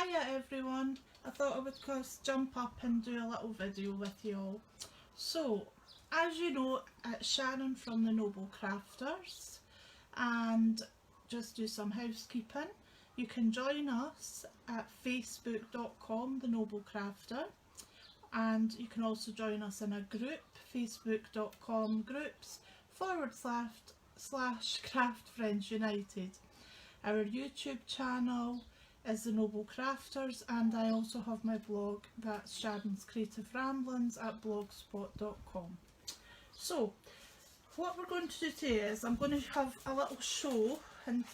Hiya everyone, I thought I would just jump up and do a little video with you all. So, as you know, it's Sharon from the Noble Crafters, and just do some housekeeping. You can join us at facebook.com, the Noble Crafter, and you can also join us in a group, facebook.com groups/craft friends united. Our YouTube channel is the Noble Crafters, and I also have my blog, that's Sharon's Creative Ramblings at blogspot.com. So what we're going to do today is I'm going to have a little show and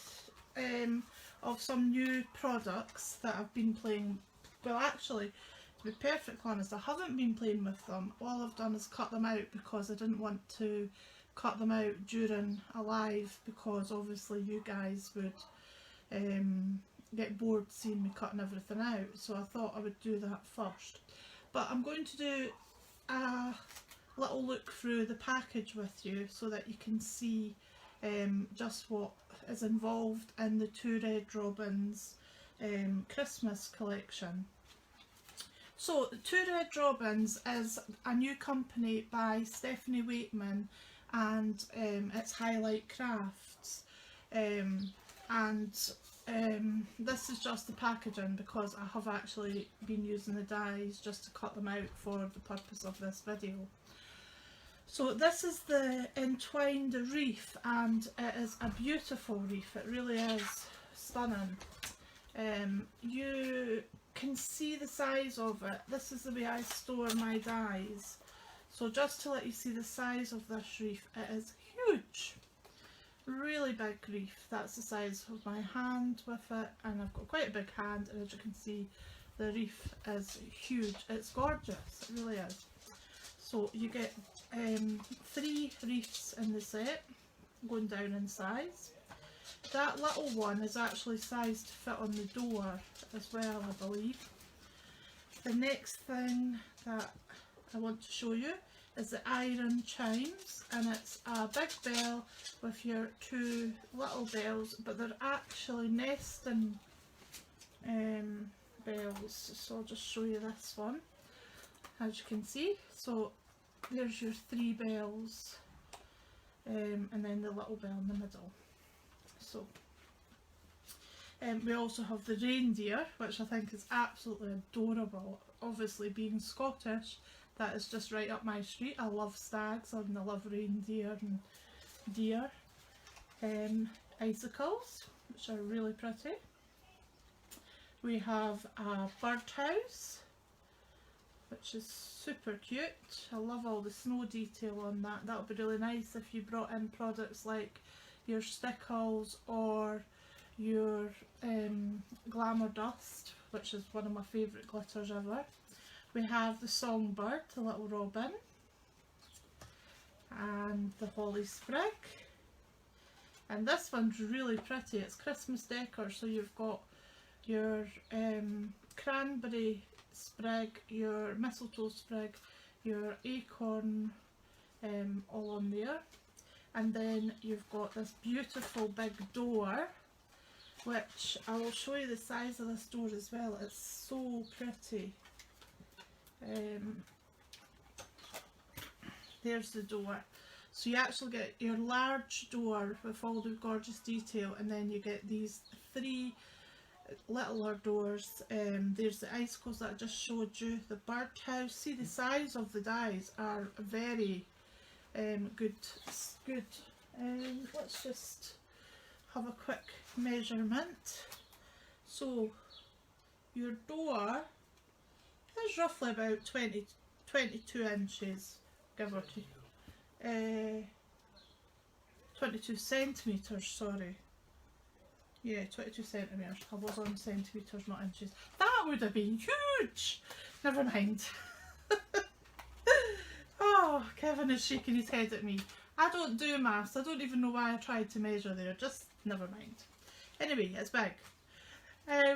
of some new products that I've been playing. Well, actually, to be perfectly honest, I haven't been playing with them. All I've done is cut them out because I didn't want to cut them out during a live, because obviously you guys would get bored seeing me cutting everything out, so I thought I would do that first. But I'm going to do a little look through the package with you so that you can see just what is involved in the Two Red Robins Christmas collection. So Two Red Robins is a new company by Stephanie Waitman, and it's Highlight Crafts, this is just the packaging because I have actually been using the dies just to cut them out for the purpose of this video. So this is the entwined wreath, and it is a beautiful wreath. It really is stunning. You can see the size of it. This is the way I store my dies. So just to let you see the size of this wreath, it is huge. Really big wreath. That's the size of my hand with it, and I've got quite a big hand, and as you can see the wreath is huge. It's gorgeous, it really is. So you get 3 wreaths in the set, going down in size. That little one is actually sized to fit on the door as well, I believe. The next thing that I want to show you is the iron chimes, and it's a big bell with your 2 little bells, but they're actually nesting bells. So I'll just show you this one, as you can see. So there's your 3 bells, and then the little bell in the middle. So we also have the reindeer, which I think is absolutely adorable. Obviously, being Scottish, that is just right up my street. I love stags and I love reindeer and deer. Icicles, which are really pretty. We have a birdhouse, which is super cute. I love all the snow detail on that. That would be really nice if you brought in products like your stickles or your glamour dust, which is one of my favourite glitters ever. We have the songbird, the little robin, and the holly sprig. And this one's really pretty. It's Christmas decor, so you've got your cranberry sprig, your mistletoe sprig, your acorn all on there. And then you've got this beautiful big door, which I will show you the size of this door as well. It's so pretty. There's the door. So you actually get your large door with all the gorgeous detail, and then you get these 3 littler doors. There's the icicles that I just showed you, the birdhouse. See, the size of the dies are very good. Let's just have a quick measurement. So your door is roughly about 22 inches, give or take. 22 centimetres, sorry. Yeah, 22 centimetres. I was on centimetres, not inches. That would have been huge! Never mind. Oh, Kevin is shaking his head at me. I don't do maths. I don't even know why I tried to measure there. Just never mind. Anyway, it's big.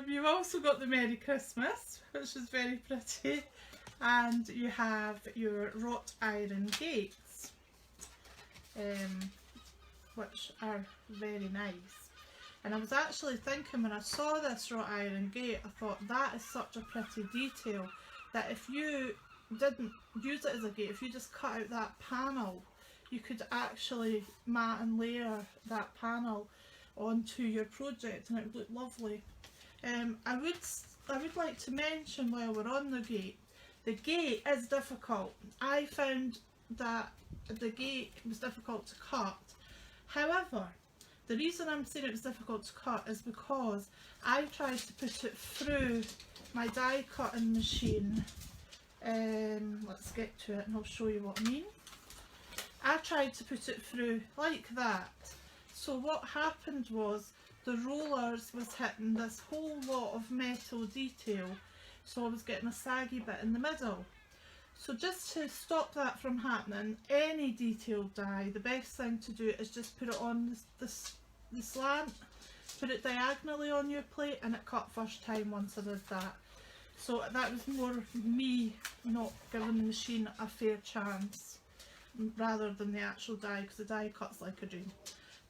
You've also got the Merry Christmas, which is very pretty, and you have your wrought iron gates, which are very nice. And I was actually thinking when I saw this wrought iron gate, I thought that is such a pretty detail that if you didn't use it as a gate, if you just cut out that panel, you could actually mat and layer that panel onto your project and it would look lovely. I would like to mention while we're on the gate is difficult. I found that the gate was difficult to cut. However, the reason I'm saying it was difficult to cut is because I tried to put it through my die cutting machine. Let's get to it and I'll show you what I mean. I tried to put it through like that. So what happened was the rollers was hitting this whole lot of metal detail, so I was getting a saggy bit in the middle. So just to stop that from happening, any detailed die, the best thing to do is just put it on the slant, put it diagonally on your plate, and it cut first time once I did that. So that was more me not giving the machine a fair chance rather than the actual die, because the die cuts like a dream.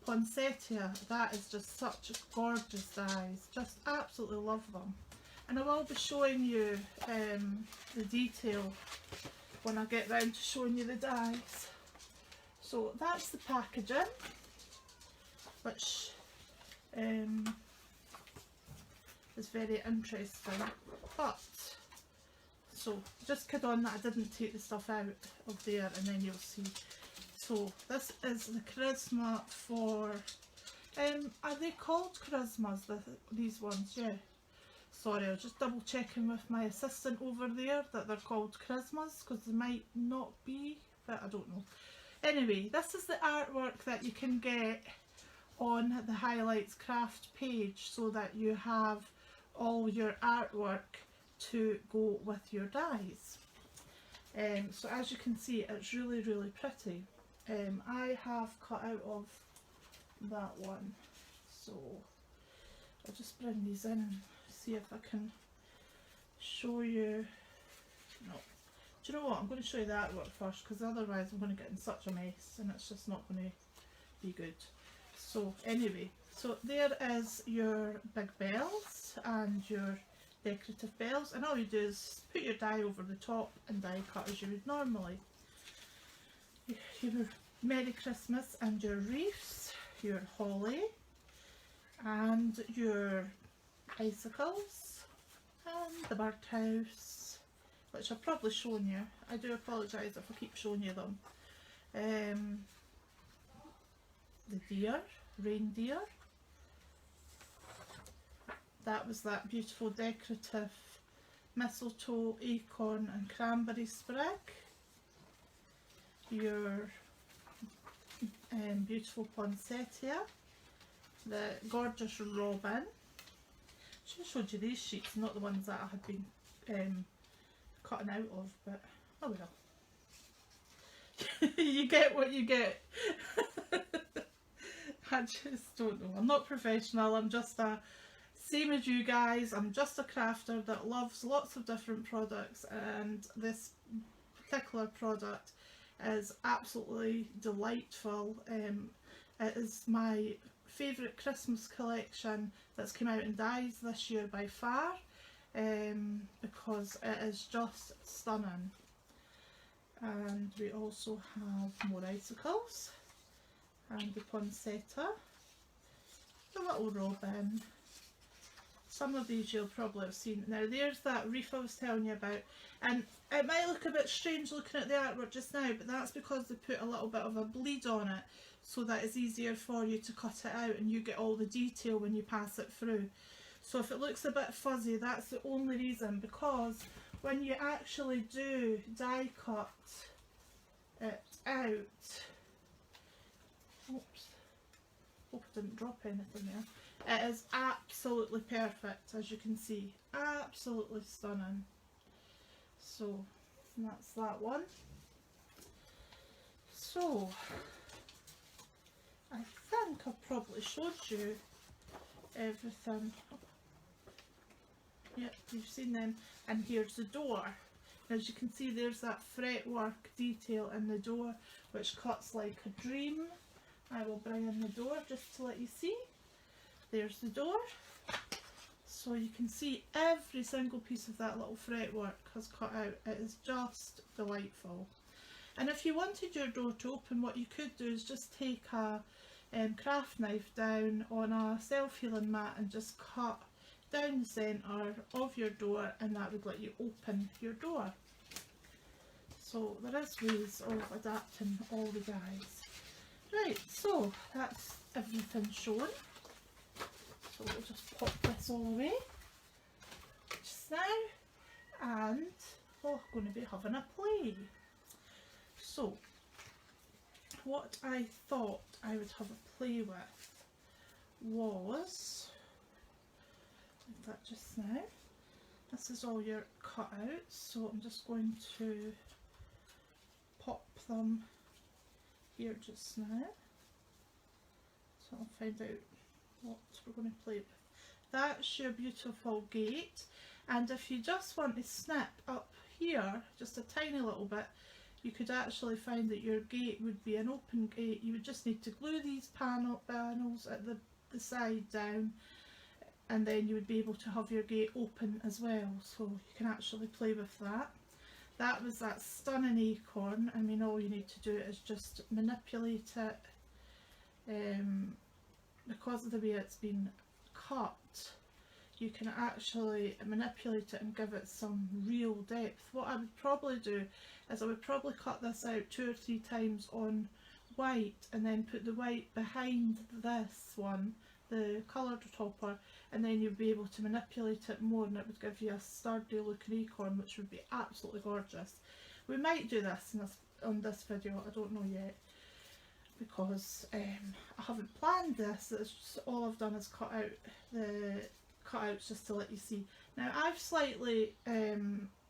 Poinsettia, that is just such gorgeous dies, just absolutely love them. And I will be showing you the detail when I get round to showing you the dies. So that's the packaging, which is very interesting. But, so just kid on that I didn't take the stuff out of there, and then you'll see. So this is the charisma for, are they called charismas, these ones? Yeah. Sorry, I was just double checking with my assistant over there that they're called charismas, because they might not be, but I don't know. Anyway, this is the artwork that you can get on the Highlights Craft page, so that you have all your artwork to go with your dies. So as you can see, it's really, really pretty. I have cut out of that one, so I'll just bring these in and see if I can show you. No, do you know what, I'm going to show you the artwork first, because otherwise I'm going to get in such a mess and it's just not going to be good. So anyway, so there is your big bells and your decorative bells, and all you do is put your die over the top and die cut as you would normally. Your Merry Christmas and your wreaths, your holly and your icicles and the birdhouse, which I've probably shown you. I do apologise if I keep showing you them. The deer, reindeer. That was that beautiful decorative mistletoe, acorn and cranberry sprig. Your beautiful poinsettia, the gorgeous robin. Should have showed you these sheets, not the ones that I had been cutting out of, but oh well. You get what you get. I just don't know. I'm not professional, I'm just a, same as you guys, I'm just a crafter that loves lots of different products, and this particular product is absolutely delightful. It is my favourite Christmas collection that's come out in dies this year by far, because it is just stunning. And we also have more icicles and the poinsettia, the little robin. Some of these you'll probably have seen. Now there's that wreath I was telling you about, and it might look a bit strange looking at the artwork just now, but that's because they put a little bit of a bleed on it so that it's easier for you to cut it out and you get all the detail when you pass it through. So if it looks a bit fuzzy, that's the only reason, because when you actually do die cut it out, oops, hope I didn't drop anything there. It is absolutely perfect, as you can see, absolutely stunning. So that's that one. So I think I've probably showed you everything. Yep, you've seen them. And here's the door. As you can see, there's that fretwork detail in the door which cuts like a dream. I will bring in the door just to let you see. there's the door. So you can see every single piece of that little fretwork has cut out. It is just delightful. And if you wanted your door to open, what you could do is just take a craft knife down on a self-healing mat and just cut down the centre of your door, and that would let you open your door. So there is ways of adapting all the dies. Right, so that's everything shown. So we'll just pop this all away just now, and we're going to be having a play. So what I thought I would have a play with was that just now. This is all your cutouts, so I'm just going to pop them here just now. So I'll find out what we're going to play with. That's your beautiful gate, and if you just want to snip up here just a tiny little bit, you could actually find that your gate would be an open gate. You would just need to glue these panels at the side down, and then you would be able to have your gate open as well, so you can actually play with that. That was that stunning acorn. I mean, all you need to do is just manipulate it. Because of the way it's been cut, you can actually manipulate it and give it some real depth. What I would probably do is I would probably cut this out 2 or 3 times on white, and then put the white behind this one, the coloured topper, and then you'd be able to manipulate it more, and it would give you a sturdy looking acorn, which would be absolutely gorgeous. We might do this on this video, I don't know yet, because I haven't planned this. It's just, all I've done is cut out the cutouts just to let you see. Now I've slightly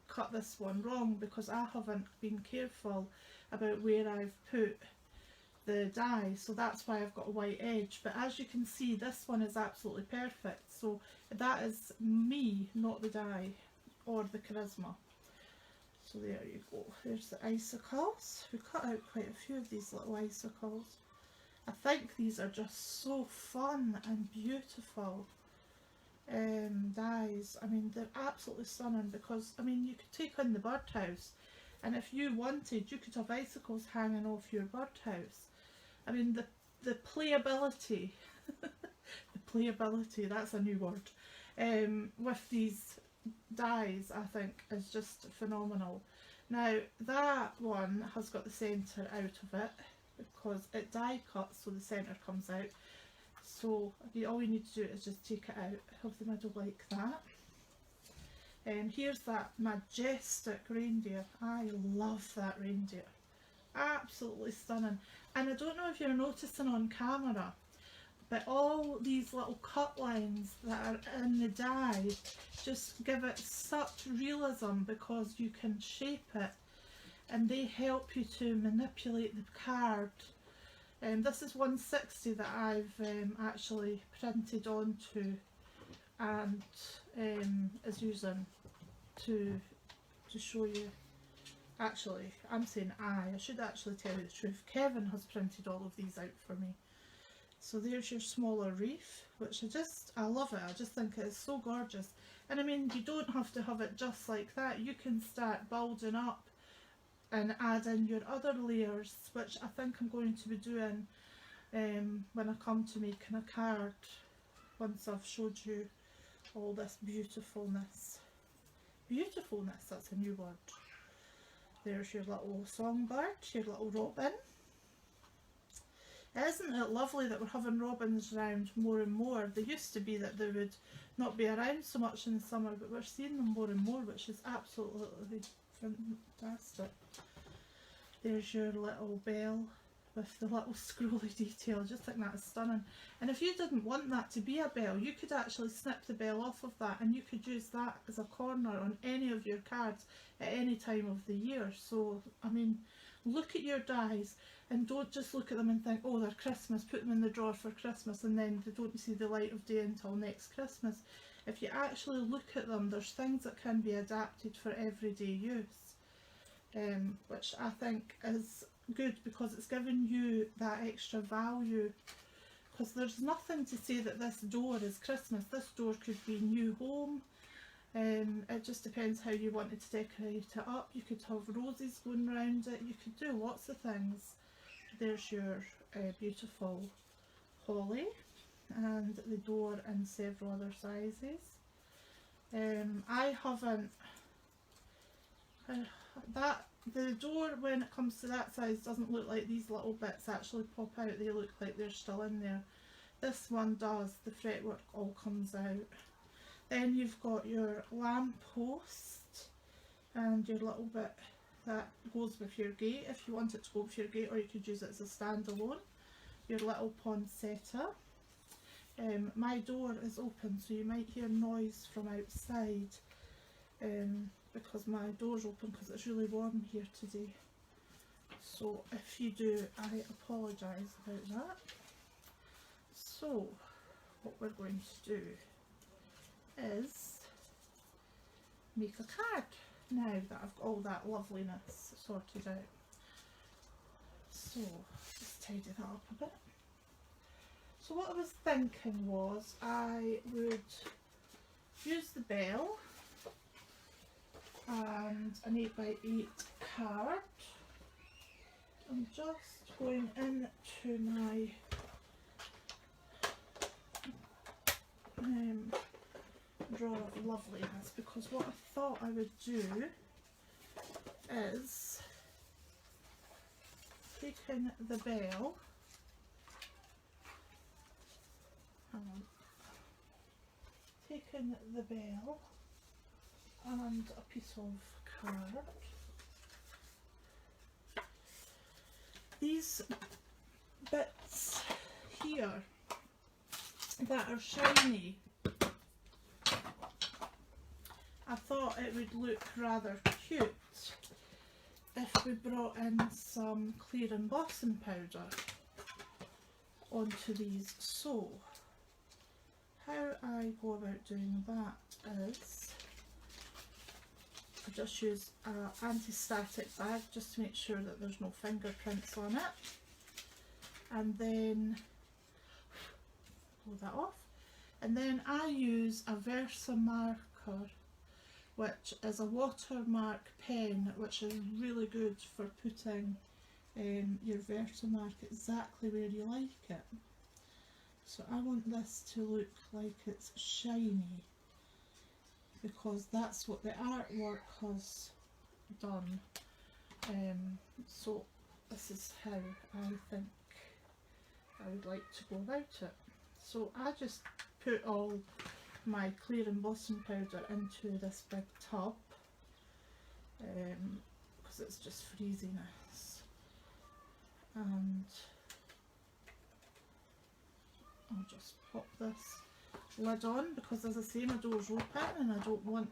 cut this one wrong because I haven't been careful about where I've put the die, so that's why I've got a white edge, but as you can see, this one is absolutely perfect. So that is me, not the die or the charisma. So there you go, there's the icicles. We cut out quite a few of these little icicles. I think these are just so fun and beautiful dies. I mean, they're absolutely stunning, because I mean, you could take on the birdhouse, and if you wanted, you could have icicles hanging off your birdhouse. I mean, the playability, the playability, that's a new word, with these dies, I think, is just phenomenal. Now that one has got the centre out of it because it die cuts, so the centre comes out. So all you need to do is just take it out of the middle like that. And here's that majestic reindeer. I love that reindeer, absolutely stunning. And I don't know if you're noticing on camera, but all these little cut lines that are in the die just give it such realism, because you can shape it and they help you to manipulate the card. This is 160 that I've actually printed onto and is using to show you. Actually, I'm saying I should actually tell you the truth. Kevin has printed all of these out for me. So there's your smaller reef, which I love it. I just think it is so gorgeous. And I mean, you don't have to have it just like that. You can start building up and add in your other layers, which I think I'm going to be doing when I come to making a card, once I've showed you all this beautifulness. Beautifulness, that's a new word. There's your little songbird, your little robin. Isn't it lovely that we're having robins around more and more? They used to be that they would not be around so much in the summer, but we're seeing them more and more, which is absolutely fantastic. There's your little bell with the little scrolly detail. I just think that is stunning. And if you didn't want that to be a bell, you could actually snip the bell off of that, and you could use that as a corner on any of your cards at any time of the year. So I mean, look at your dies and don't just look at them and think, oh, they're Christmas, put them in the drawer for Christmas, and then they don't see the light of day until next Christmas. If you actually look at them, there's things that can be adapted for everyday use, which I think is good, because it's giving you that extra value because there's nothing to say that this door is Christmas. This door could be new home. It just depends how you wanted to decorate it up. You could have roses going around it. You could do lots of things. There's your beautiful holly and the door in several other sizes. I haven't the door, when it comes to that size, doesn't look like these little bits actually pop out. They look like they're still in there. This one does. The fretwork all comes out. Then you've got your lamp post and your little bit that goes with your gate if you want it to go with your gate, or you could use it as a standalone. Your little poinsettia. My door is open, so you might hear noise from outside because my door's open because it's really warm here today. So if you do, I apologise about that. So what we're going to do is make a card now that I've got all that loveliness sorted out. So just tidy that up a bit. So what I was thinking was I would use the bell and an 8x8 card. I'm just going into my drawer of loveliness, because what I thought I would do is taking the bell, taking the bell and a piece of card. These bits here that are shiny, I thought it would look rather cute if we brought in some clear embossing powder onto these. So how I go about doing that is I just use an anti-static bag just to make sure that there's no fingerprints on it, and then pull that off, and then I use a Versa marker, which is a watermark pen, which is really good for putting your Versa mark exactly where you like it. So I want this to look like it's shiny, because that's what the artwork has done. So this is how I think I would like to go about it. So I just put all my clear embossing powder into this big tub because it's just freeziness, and I'll just pop this lid on because, as I say, my door's open and I don't want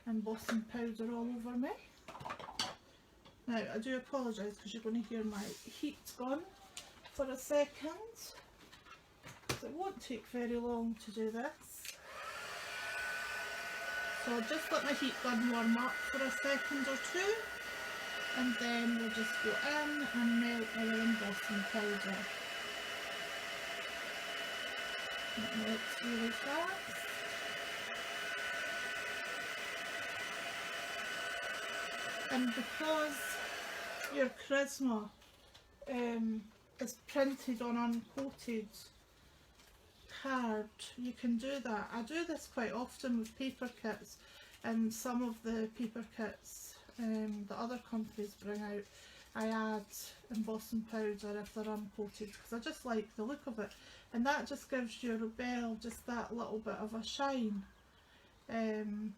embossing powder all over me. Now I do apologise because you're going to hear my heat gone for a second. It won't take very long to do this. So I'll just let my heat gun warm up for a second or two, and then we'll just go in and melt our embossing powder. It melts really fast. And because your charisma is printed on uncoated card, you can do that. I do this quite often with paper kits, and some of the paper kits that other companies bring out, I add embossing powder if they're uncoated because I just like the look of it, and that just gives your bell just that little bit of a shine. And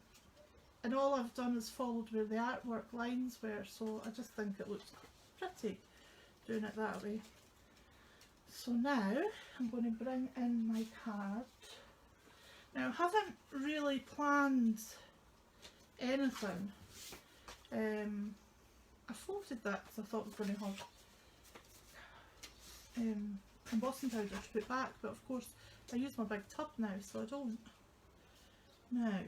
all I've done is followed where the artwork lines were, so I just think it looks pretty doing it that way. So now I'm going to bring in my card. Now I haven't really planned anything. I folded that because I thought I was going to have embossing powder to put back, but of course I use my big tub now, so I don't. Now,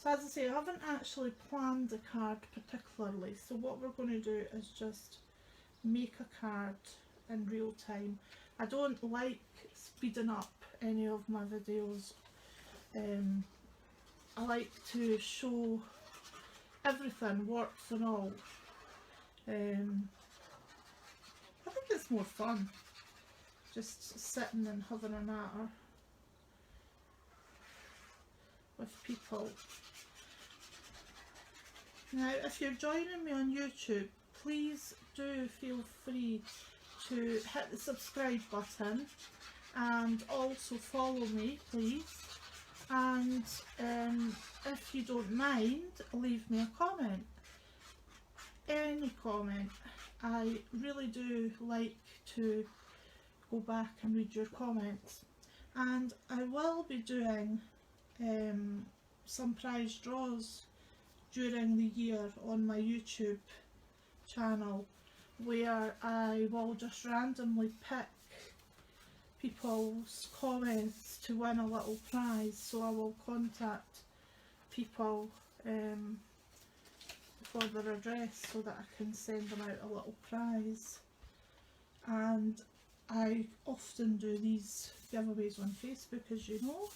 so as I say, I haven't actually planned the card particularly, so what we're going to do is just make a card in real time. I don't like speeding up any of my videos. I like to show everything, warts and all. I think it's more fun just sitting and having a natter with people. Now, if you're joining me on YouTube, please do feel free to hit the subscribe button and also follow me, please. And if you don't mind, leave me a comment. Any comment. I really do like to go back and read your comments. And I will be doing some prize draws during the year on my YouTube channel, where I will just randomly pick people's comments to win a little prize. So I will contact people for their address so that I can send them out a little prize. And I often do these giveaways on Facebook, as you know,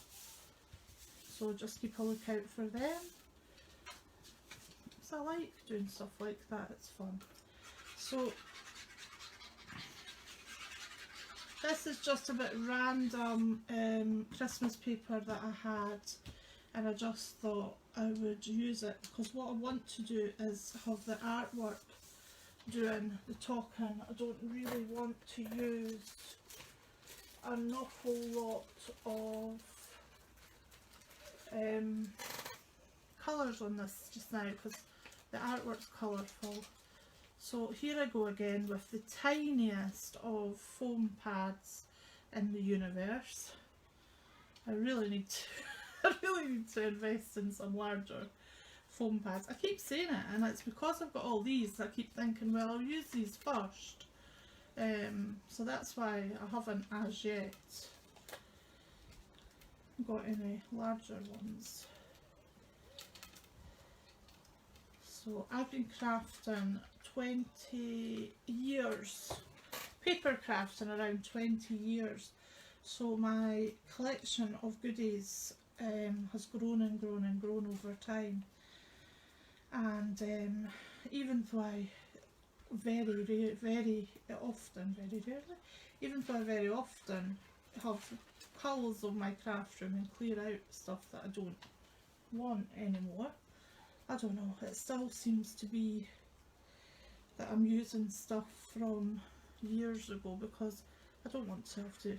so just keep a lookout for them. So I like doing stuff like that, it's fun. So this is just a bit random Christmas paper that I had, and I just thought I would use it because what I want to do is have the artwork doing the talking. I don't really want to use an awful lot of colours on this just now because the artwork's colourful. So here I go again with the tiniest of foam pads in the universe. I really need to invest in some larger foam pads. I keep saying it, and it's because I've got all these I keep thinking, well, I'll use these first. So that's why I haven't as yet got any larger ones. So I've been crafting 20 years, paper crafting around 20 years. So my collection of goodies has grown and grown and grown over time. And even though I very often have colours of my craft room and clear out stuff that I don't want anymore, I don't know, it still seems to be that I'm using stuff from years ago because I don't want to have to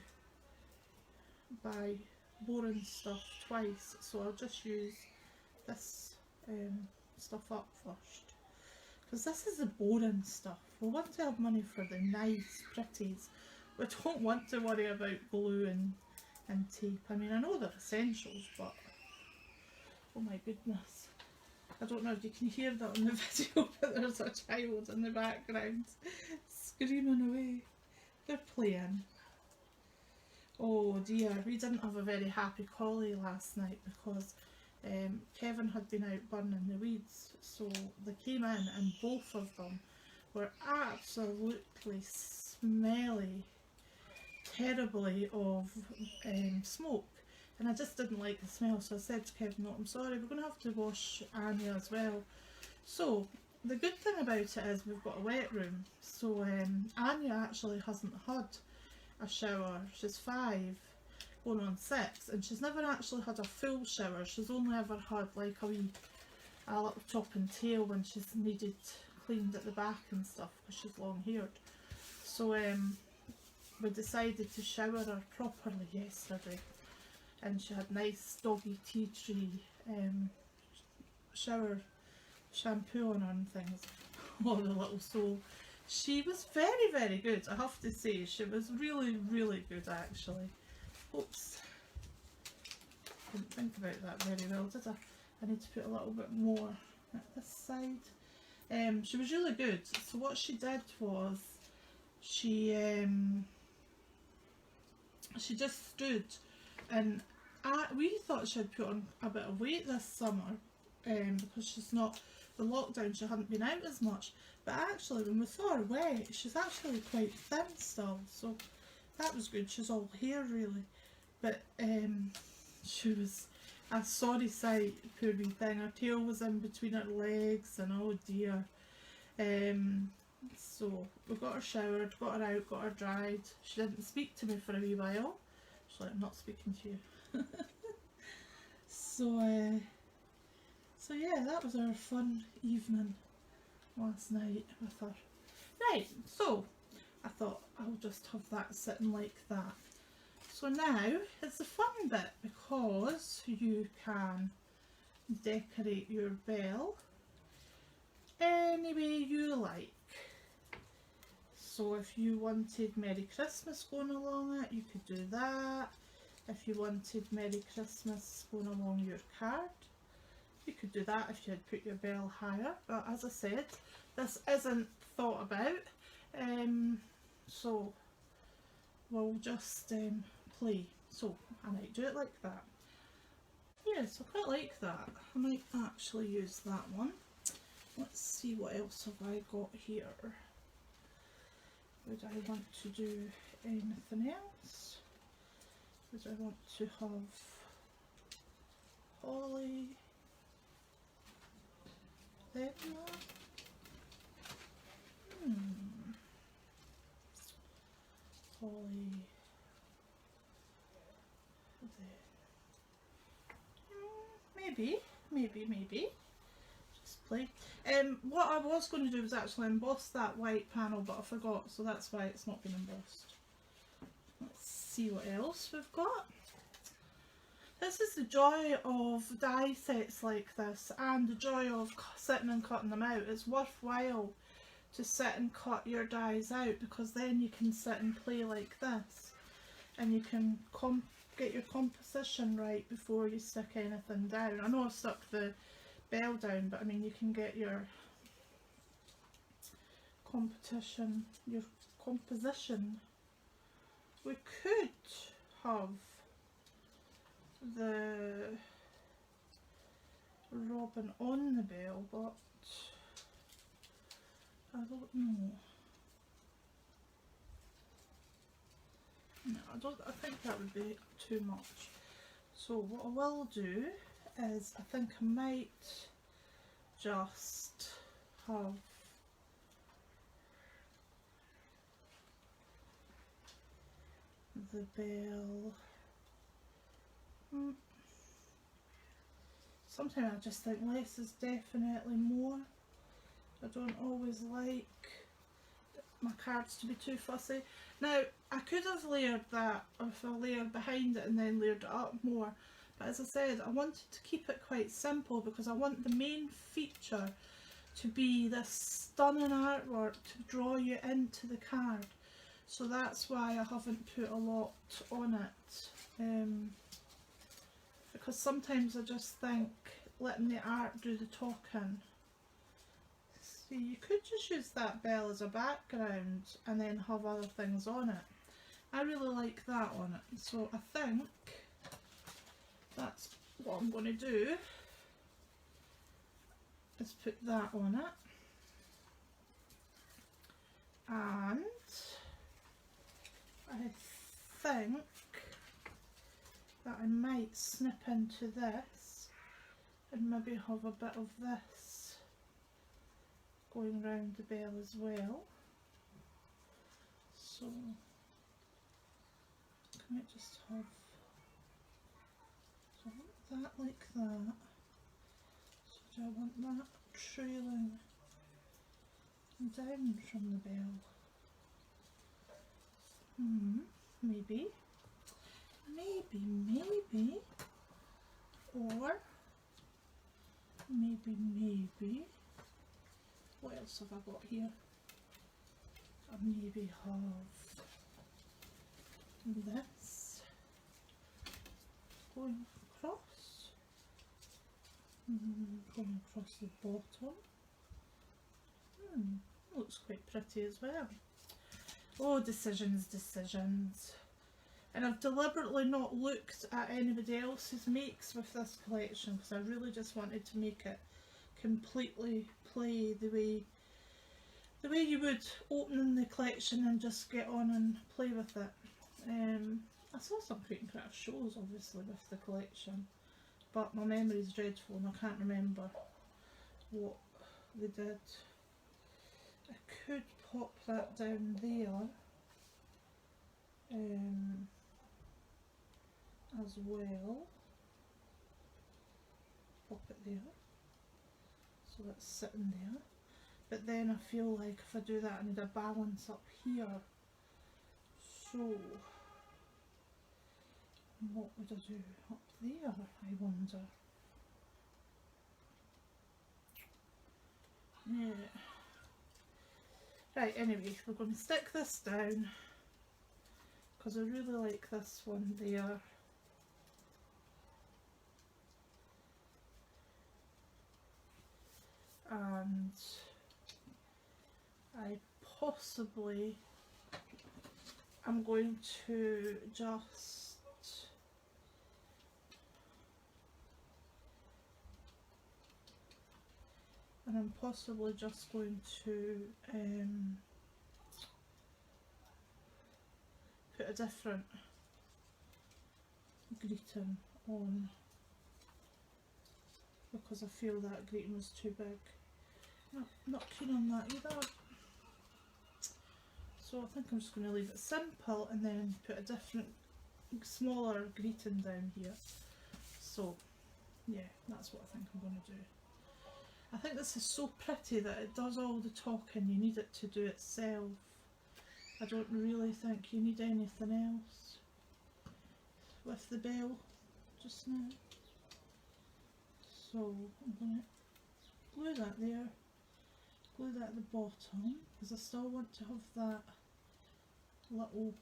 buy boring stuff twice, so I'll just use this stuff up first, because this is the boring stuff. We want to have money for the nice pretties. We don't want to worry about glue and tape. I mean, I know they're essentials, but oh my goodness, I don't know if you can hear that on the video, but there's a child in the background screaming away. They're playing. Oh dear, we didn't have a very happy collie last night because Kevin had been out burning the weeds, so they came in and both of them were absolutely smelly terribly of smoke, and I just didn't like the smell, so I said to Kevin, no, I'm sorry, we're going to have to wash Anya as well. So the good thing about it is we've got a wet room, so Anya actually hasn't had a shower. She's 5 going on 6, and she's never actually had a full shower. She's only ever had like a little top and tail when she's needed cleaned at the back and stuff because she's long haired. So we decided to shower her properly yesterday, and she had nice doggy tea tree shower shampoo on her and things. Oh, the little soul. She was very good, I have to say. She was really good actually. Oops, didn't think about that very well, did I? I need to put a little bit more at this side. She was really good. So what she did was she just stood, and we thought she had put on a bit of weight this summer because she's not, the lockdown, she hadn't been out as much, but actually when we saw her wet, she's actually quite thin still. So that was good. She's all hair really, but she was a sorry sight, poor wee thing. Her tail was in between her legs, and oh dear. So we got her showered, got her out, got her dried. She didn't speak to me for a wee while. She's like, I'm not speaking to you. So yeah, that was our fun evening last night with her. Right, so I thought I'll just have that sitting like that. So now it's the fun bit, because you can decorate your bell any way you like. So if you wanted Merry Christmas going along it, you could do that. If you wanted Merry Christmas going along your card, you could do that if you had put your bell higher. But as I said, this isn't thought about, so we'll just play. So I might do it like that. Yes, I quite like that. I might actually use that one. Let's see, what else have I got here? Would I want to do anything else? Would I want to have holly there? Holly there. Maybe. Just play. What I was going to do was actually emboss that white panel, but I forgot, so that's why it's not been embossed. Let's see what else we've got. This is the joy of die sets like this, and the joy of sitting and cutting them out. It's worthwhile to sit and cut your dies out, because then you can sit and play like this, and you can get your composition right before you stick anything down. I know I've stuck the bell down, but I mean, you can get your composition. We could have the robin on the bell, but I don't know. No, I think that would be too much. So what I will do is, I think I might just have the bell. Sometimes I just think less is definitely more. I don't always like my cards to be too fussy. Now, I could have layered that with a layer behind it and then layered it up more, but as I said, I wanted to keep it quite simple, because I want the main feature to be this stunning artwork to draw you into the card. So that's why I haven't put a lot on it, because sometimes I just think letting the art do the talking. See, you could just use that bell as a background and then have other things on it. I really like that on it, so I think that's what I'm going to do, is put that on it. And I think that I might snip into this and maybe have a bit of this going round the bell as well. So can I just have, so I want that like that. So do I want that trailing down from the bell? Maybe. Or maybe. What else have I got here? I maybe have this going across. Going across the bottom. Looks quite pretty as well. Oh, decisions. And I've deliberately not looked at anybody else's makes with this collection, because I really just wanted to make it completely play the way you would opening the collection and just get on and play with it. I saw some Create and Craft shows obviously with the collection, but my memory is dreadful and I can't remember what they did. I could pop that down there as well. Pop it there, so that's sitting there. But then I feel like if I do that I need a balance up here. So what would I do up there, I wonder? Yeah. Right, anyway, we're going to stick this down because I really like this one there. And I possibly am going to just I'm possibly just going to put a different greeting on because I feel that greeting was too big. Not keen on that either. So I think I'm just going to leave it simple and then put a different smaller greeting down here. So yeah, that's what I think I'm going to do. I think this is so pretty that it does all the talking, you need it to do itself. I don't really think you need anything else with the bell just now. So I'm going to glue that there, glue that at the bottom because I still want to have that little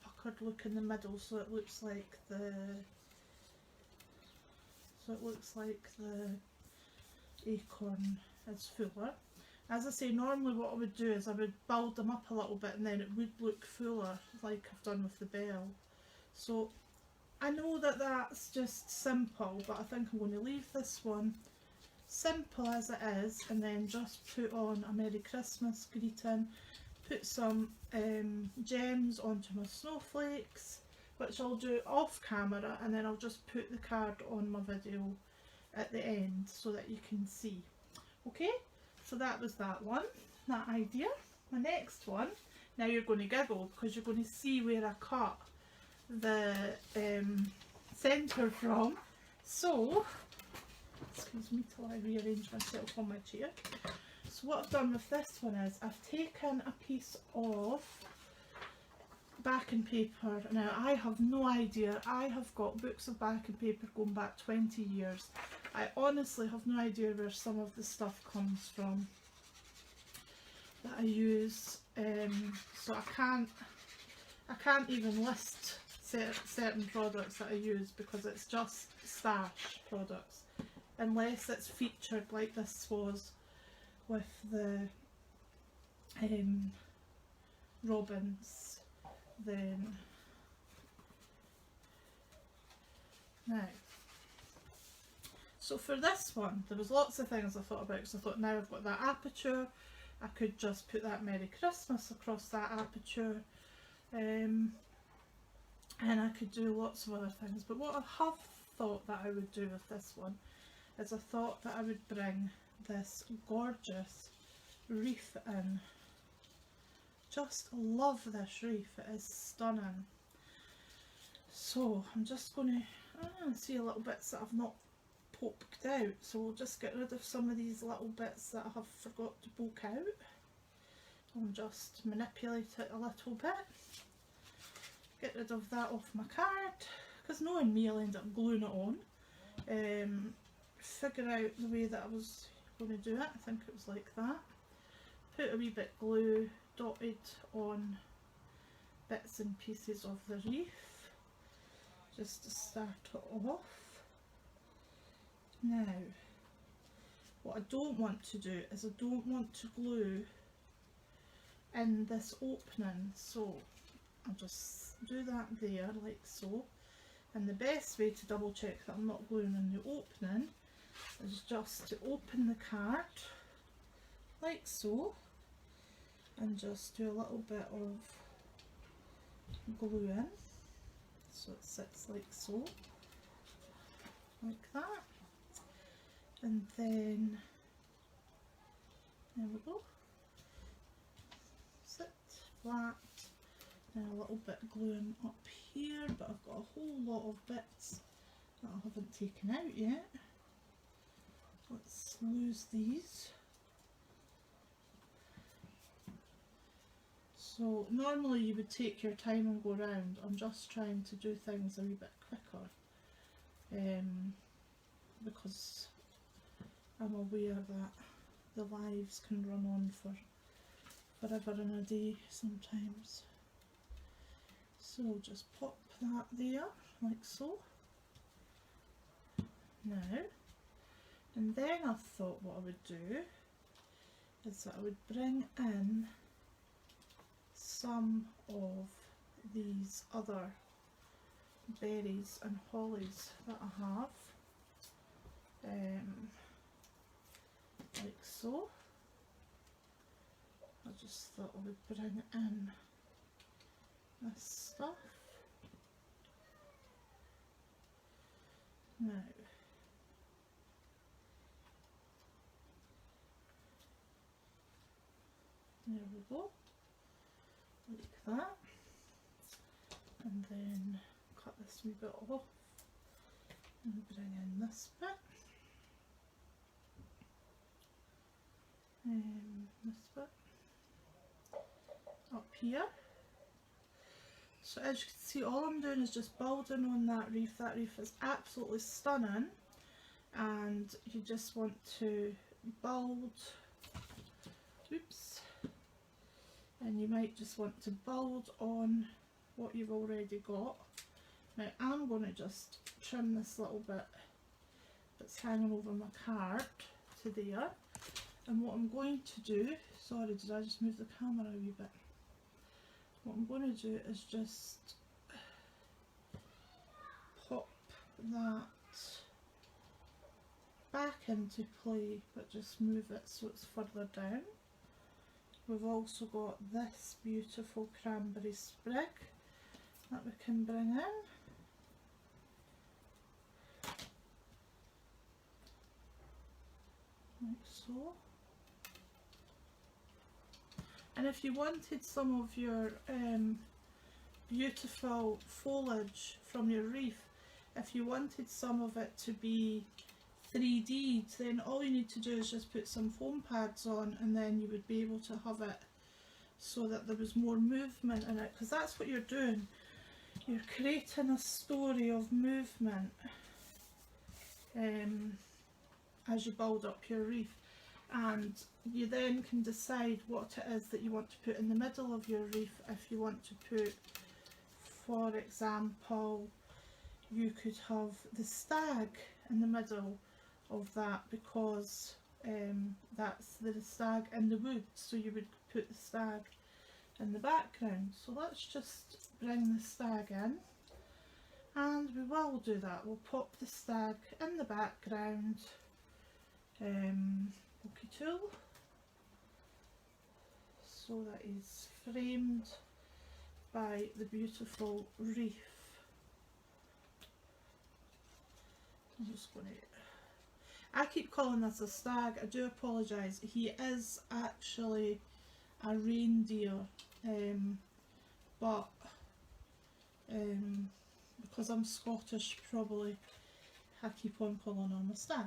puckered look in the middle so it looks like the acorn is fuller. As I say, normally what I would do is I would build them up a little bit and then it would look fuller like I've done with the bell. So I know that that's just simple, but I think I'm going to leave this one simple as it is and then just put on a Merry Christmas greeting, put some gems onto my snowflakes, which I'll do off camera, and then I'll just put the card on my video at the end so that you can see. Okay, so that was that one, that idea. My next one, now you're going to giggle because you're going to see where I cut the centre from. So, excuse me till I rearrange myself on my chair. So what I've done with this one is I've taken a piece of backing paper. Now I have no idea, I have got books of backing paper going back 20 years. I honestly have no idea where some of the stuff comes from that I use, so I can't even list certain products that I use because it's just stash products, unless it's featured like this was with the robins. Then now, so for this one there was lots of things I thought about because I thought now I've got that aperture, I could just put that Merry Christmas across that aperture, and I could do lots of other things. But what I have thought that I would do with this one is I thought that I would bring this gorgeous wreath in. Just love this wreath, it is stunning. So I'm just going to see a little bits that I've not poked out, so we'll just get rid of some of these little bits that I have forgot to poke out and just manipulate it a little bit. Get rid of that off my card because knowing me I'll end up gluing it on. Figure out the way that I was going to do it. I think it was like that. Put a wee bit glue dotted on bits and pieces of the wreath just to start it off. Now what I don't want to do is I don't want to glue in this opening, so I'll just do that there like so, and the best way to double check that I'm not gluing in the opening is just to open the card like so and just do a little bit of glue in, so it sits like so, like that, and then there we go, sit flat. Now a little bit gluing up here, but I've got a whole lot of bits that I haven't taken out yet. Let's lose these. So normally you would take your time and go round. I'm just trying to do things a wee bit quicker, because I'm aware that the lives can run on for forever and a day sometimes. So just pop that there, like so. Now, and then I thought what I would do is that I would bring in some of these other berries and hollies that I have, like so. I just thought I would bring in this stuff. Now, there we go, like that, and then cut this wee bit off and bring in this bit, this bit up here. So as you can see, all I'm doing is just building on that reef. That reef is absolutely stunning, and you just want to build, oops, and you might just want to build on what you've already got. Now I'm going to just trim this little bit that's hanging over my card to there, and what I'm going to do, sorry did I just move the camera a wee bit, what I'm going to do is just pop that back into play, but just move it so it's further down. We've also got this beautiful cranberry sprig that we can bring in. Like so. And if you wanted some of your beautiful foliage from your reef, if you wanted some of it to be 3D'd, then all you need to do is just put some foam pads on, and then you would be able to have it so that there was more movement in it, because that's what you're doing. You're creating a story of movement as you build up your reef, and you then can decide what it is that you want to put in the middle of your reef. If you want to put, for example, you could have the stag in the middle of that, because that's the stag in the woods, so you would put the stag in the background. So let's just bring the stag in, and we will do that. We'll pop the stag in the background, pokey tool, so that is framed by the beautiful reef. I'm just going to, I keep calling this a stag, I do apologise, he is actually a reindeer, but because I'm Scottish probably I keep on calling him a stag.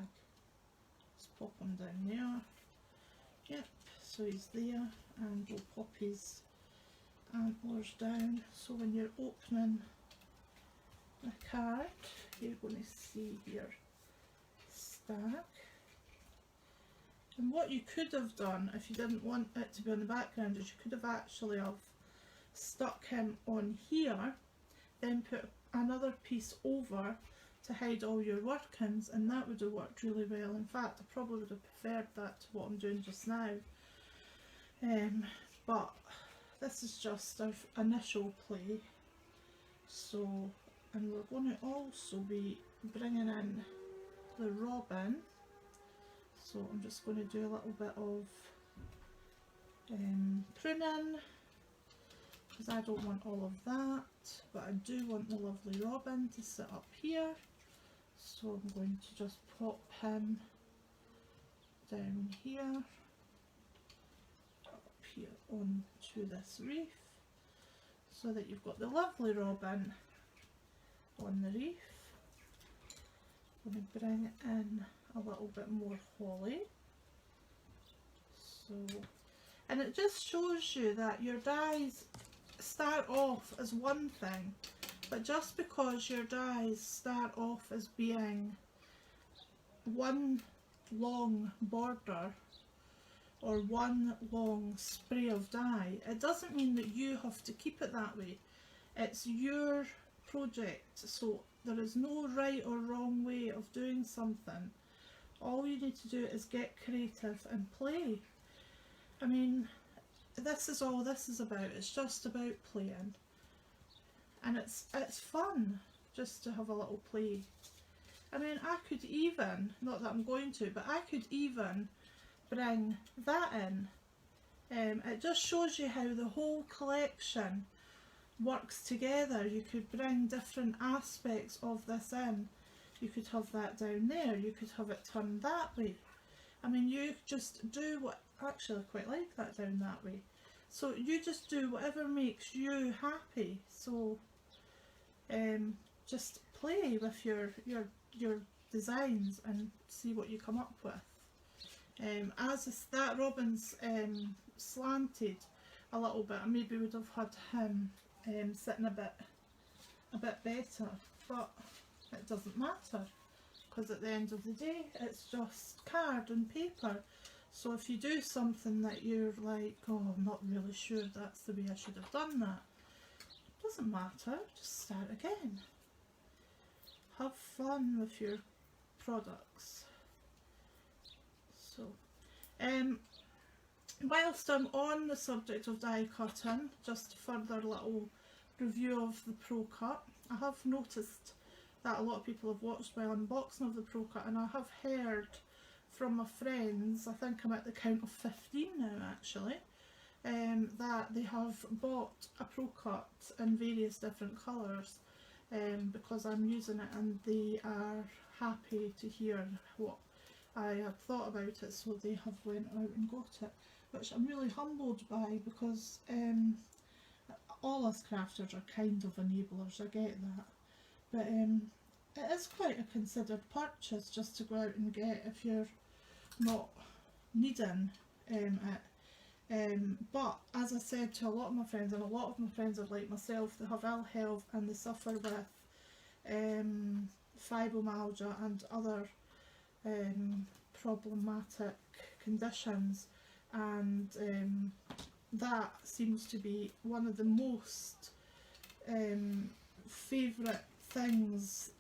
Let's pop him down there, yep, so he's there, and we'll pop his antlers down, so when you're opening the card you're going to see here stag. And what you could have done if you didn't want it to be on the background is you could have actually have stuck him on here, then put another piece over to hide all your workings, and that would have worked really well. In fact, I probably would have preferred that to what I'm doing just now, but this is just our initial play. So, and we're going to also be bringing in the robin, so I'm just going to do a little bit of pruning because I don't want all of that, but I do want the lovely Robin to sit up here. So I'm going to just pop him down here, up here onto this reef, so that you've got the lovely Robin on the reef. I'm going to bring in a little bit more holly. So, and it just shows you that your dies start off as one thing, but just because your dies start off as being one long border or one long spray of dye, it doesn't mean that you have to keep it that way. It's your project, so there is no right or wrong way of doing something. All you need to do is get creative and play. I mean, this is all this is about. It's just about playing, and it's fun just to have a little play. I mean, I could even, not that I'm going to, but I could even bring that in. It just shows you how the whole collection works together. You could bring different aspects of this in. You could have that down there, you could have it turned that way. I mean, you just do what, actually I quite like that down that way. So you just do whatever makes you happy. So just play with your designs and see what you come up with. As that Robin's slanted a little bit, I maybe would have had him sitting a bit better, but it doesn't matter, because at the end of the day it's just card and paper. So if you do something that you're like, oh, I'm not really sure that's the way I should have done that, it doesn't matter, just start again. Have fun with your products. So whilst I'm on the subject of die cutting, just further little review of the Pro Cut. I have noticed that a lot of people have watched my unboxing of the Pro Cut, and I have heard from my friends, I think I'm at the count of 15 now actually, that they have bought a Pro Cut in various different colours because I'm using it, and they are happy to hear what I have thought about it, so they have went out and got it, which I'm really humbled by, because all us crafters are kind of enablers, I get that, but it is quite a considered purchase just to go out and get if you're not needing it. But as I said to a lot of my friends, and a lot of my friends are like myself, they have ill health and they suffer with fibromyalgia and other problematic conditions, and that seems to be one of the most favourite things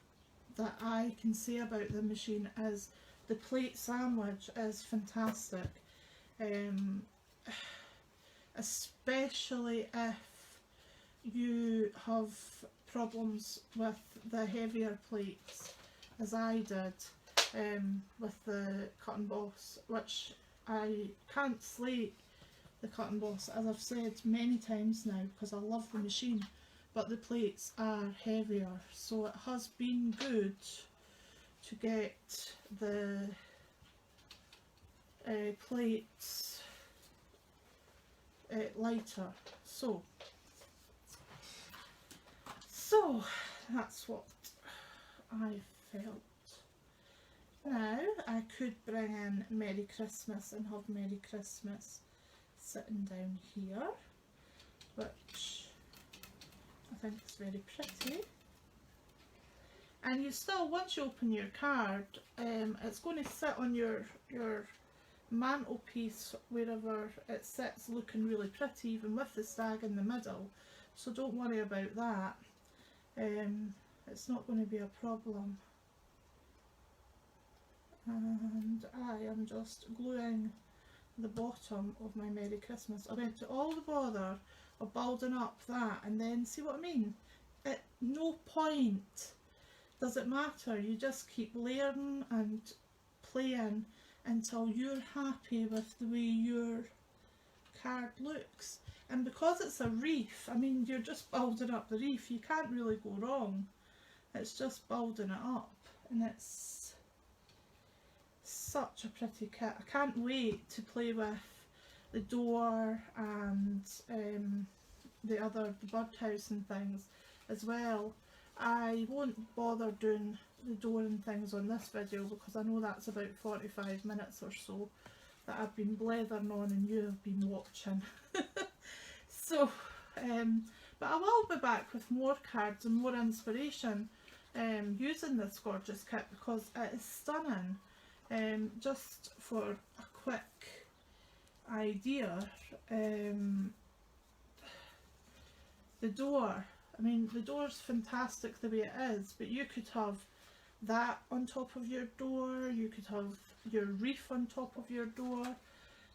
that I can say about the machine is the plate sandwich is fantastic, especially if you have problems with the heavier plates, as I did with the Cut and Boss, which I can't slate the Cut and Boss, as I've said many times now, because I love the machine, but the plates are heavier, so it has been good to get the plates lighter. So that's what I felt. Now I could bring in Merry Christmas and have Merry Christmas sitting down here, which I think is very pretty. And you still, once you open your card, it's going to sit on your mantelpiece wherever it sits, looking really pretty, even with the stag in the middle, so don't worry about that. It's not going to be a problem. And I am just gluing the bottom of my Merry Christmas. I went to all the bother of building up that, and then, see what I mean? At no point does it matter, you just keep layering and playing until you're happy with the way your card looks. And because it's a reef, I mean, you're just building up the reef, you can't really go wrong. It's just building it up, and it's such a pretty kit. I can't wait to play with the door and the birdhouse and things as well. I won't bother doing the door and things on this video because I know that's about 45 minutes or so that I've been blethering on and you have been watching. So, but I will be back with more cards and more inspiration using this gorgeous kit because it is stunning. Just for a quick idea, the door, I mean, the door's fantastic the way it is, but you could have that on top of your door, you could have your reef on top of your door.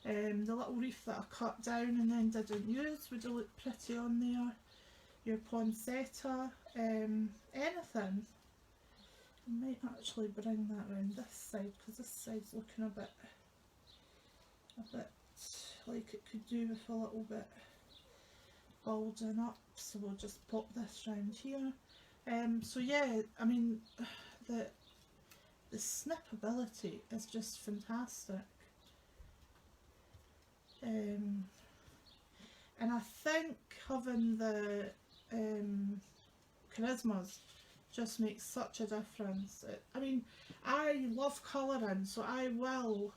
The little reef that I cut down and then didn't use would look pretty on there. Your poinsettia, anything. I might actually bring that around this side because this side's looking a bit like it could do with a little bit bulging up, so we'll just pop this round here. So yeah, I mean, the snippability is just fantastic. And I think having the charismas just makes such a difference. I mean, I love colouring, so I will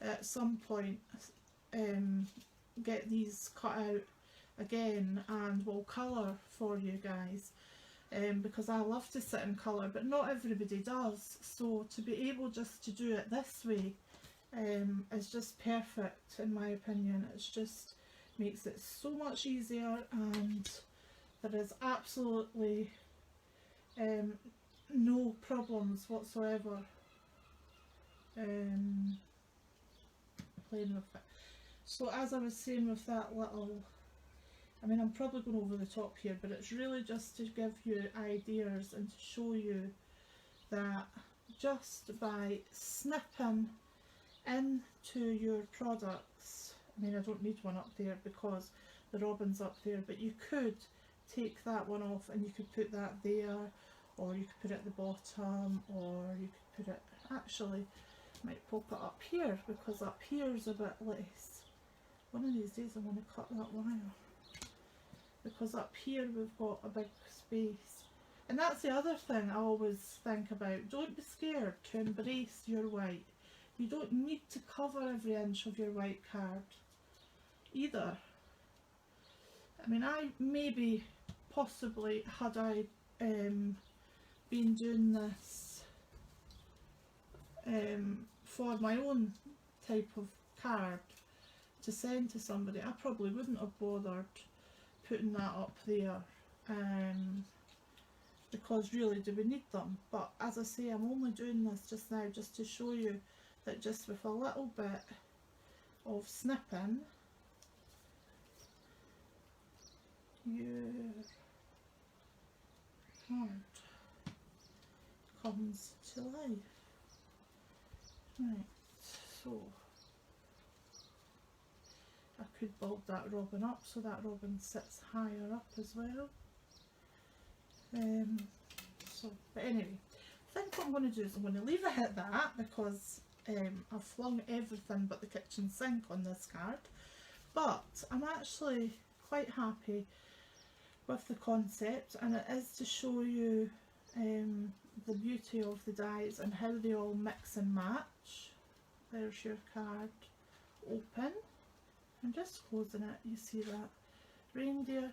at some point get these cut out again and will colour for you guys, because I love to sit and colour, but not everybody does, so to be able just to do it this way is just perfect in my opinion. It's just makes it so much easier, and there is absolutely no problems whatsoever playing with it. So as I was saying with that little, I mean, I'm probably going over the top here, but it's really just to give you ideas and to show you that just by snipping into your products, I mean, I don't need one up there because the robin's up there, but you could take that one off and you could put that there, or you could put it at the bottom, or you could put it, actually, I might pop it up here because up here is a bit less. One of these days I'm going to cut that wire, because up here we've got a big space. And that's the other thing I always think about. Don't be scared to embrace your white. You don't need to cover every inch of your white card either. I mean, I maybe possibly, had I been doing this for my own type of card to send to somebody, I probably wouldn't have bothered putting that up there, because really, do we need them? But as I say, I'm only doing this just now just to show you that just with a little bit of snipping, your card comes to life. Right, so I could build that robin up so that robin sits higher up as well. But anyway, I think what I'm going to do is I'm going to leave it at that, because I've flung everything but the kitchen sink on this card. But I'm actually quite happy with the concept, and it is to show you the beauty of the dies and how they all mix and match. There's your card open. I'm just closing it, you see that reindeer.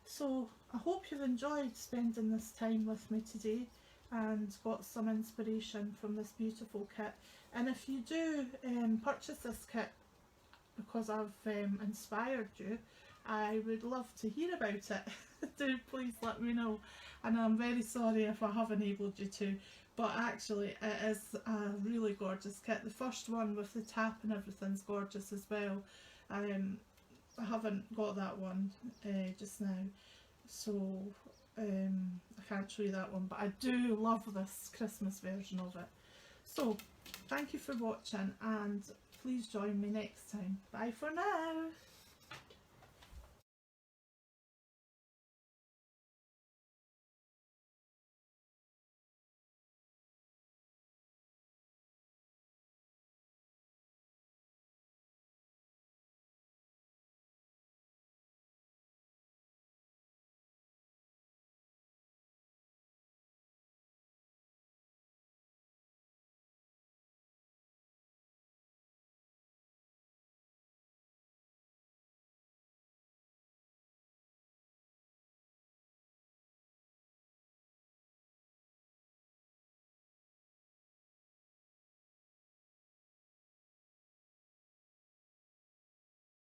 So I hope you've enjoyed spending this time with me today and got some inspiration from this beautiful kit. And if you do purchase this kit because I've inspired you, I would love to hear about it. Do please let me know, and I'm very sorry if I haven't enabled you to, but actually it is a really gorgeous kit. The first one with the tap and everything's gorgeous as well. I haven't got that one just now, so I can't show you that one, but I do love this Christmas version of it. So thank you for watching, and please join me next time. Bye for now.